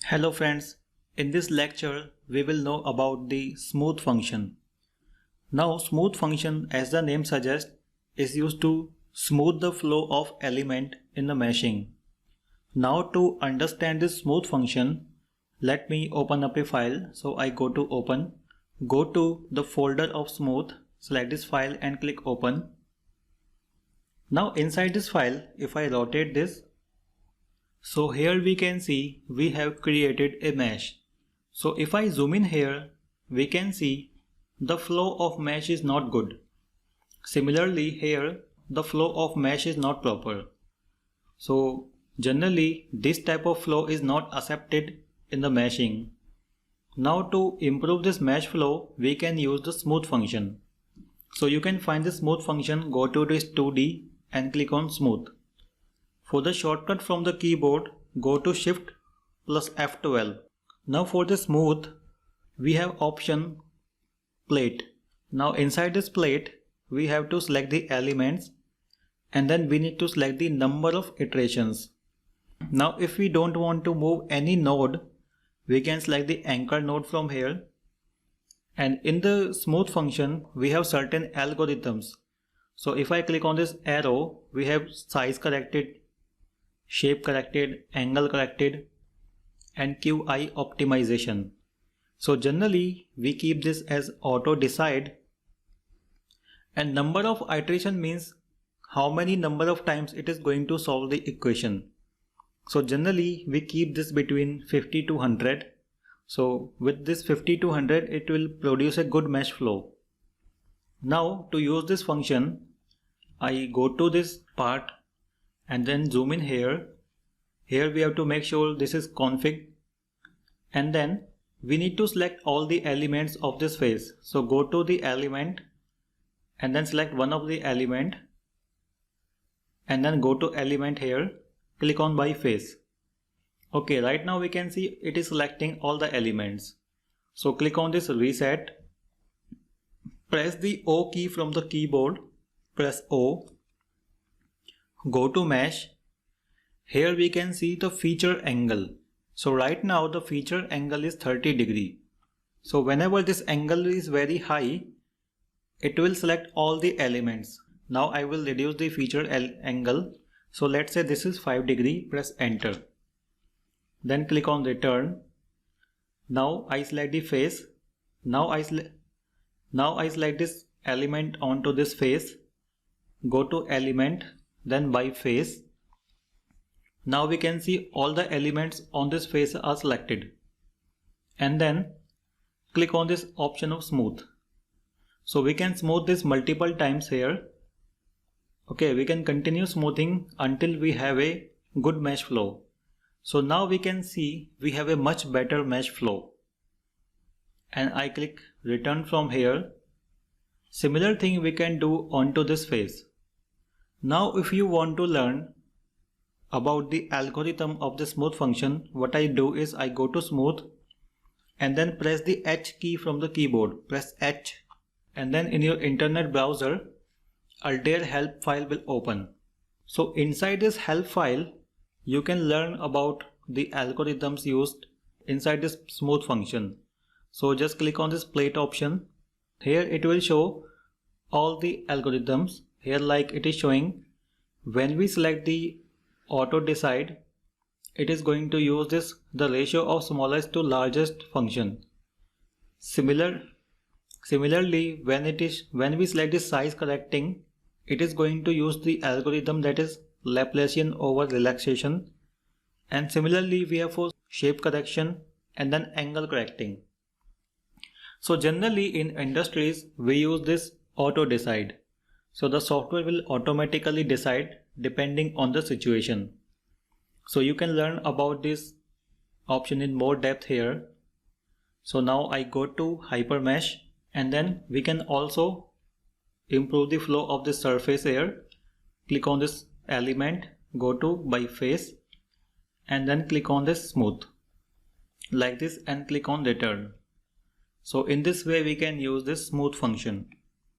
Hello friends, in this lecture we will know about the smooth function. Now smooth function, as the name suggests, is used to smooth the flow of element in the meshing. Now to understand this smooth function, let me open up a file. So I go to open, go to the folder of smooth, select this file and click open. Now inside this file, if I rotate this, so here we can see we have created a mesh. So if I zoom in here, we can see the flow of mesh is not good. Similarly here, the flow of mesh is not proper. So generally this type of flow is not accepted in the meshing. Now to improve this mesh flow, we can use the smooth function. So you can find the smooth function, go to this 2D and click on smooth. For the shortcut from the keyboard, go to Shift plus F12. Now for the smooth, we have option plate. Now inside this plate, we have to select the elements and then we need to select the number of iterations. Now if we don't want to move any node, we can select the anchor node from here. And in the smooth function, we have certain algorithms. So if I click on this arrow, we have size corrected, shape corrected, angle corrected and QI optimization. So generally we keep this as auto decide, and number of iteration means how many number of times it is going to solve the equation. So generally we keep this between 50 to 100. So with this 50 to 100 it will produce a good mesh flow. Now to use this function, I go to this part and then zoom in here. Here we have to make sure this is config, and then we need to select all the elements of this face. So go to the element and then select one of the element and then go to element here, click on by face. Okay, right now we can see it is selecting all the elements. So click on this reset, press the O key from the keyboard, press O, go to mesh. Here we can see the feature angle. So right now the feature angle is 30 degree. So whenever this angle is very high, it will select all the elements. Now I will reduce the feature angle. So let's say this is 5 degree, press enter. Then click on return. Now I select the face. Now I select this element onto this face. Go to element, then by face. Now we can see all the elements on this face are selected. And then click on this option of smooth. So we can smooth this multiple times here. Okay, we can continue smoothing until we have a good mesh flow. So now we can see we have a much better mesh flow. And I click return from here. Similar thing we can do onto this face. Now if you want to learn about the algorithm of the smooth function, what I do is I go to smooth and then press the H key from the keyboard, press H, and then in your internet browser Altair help file will open. So inside this help file you can learn about the algorithms used inside this smooth function. So just click on this plate option. Here it will show all the algorithms. Here like it is showing when we select the auto decide, it is going to use this the ratio of smallest to largest function. Similarly when we select this size correcting, it is going to use the algorithm that is Laplacian over relaxation. And similarly we have for shape correction and then angle correcting. So generally in industries we use this auto decide. So the software will automatically decide depending on the situation. So you can learn about this option in more depth here. So now I go to hypermesh and then we can also improve the flow of the surface here. Click on this element, go to by face and then click on this smooth like this and click on return. So in this way we can use this smooth function.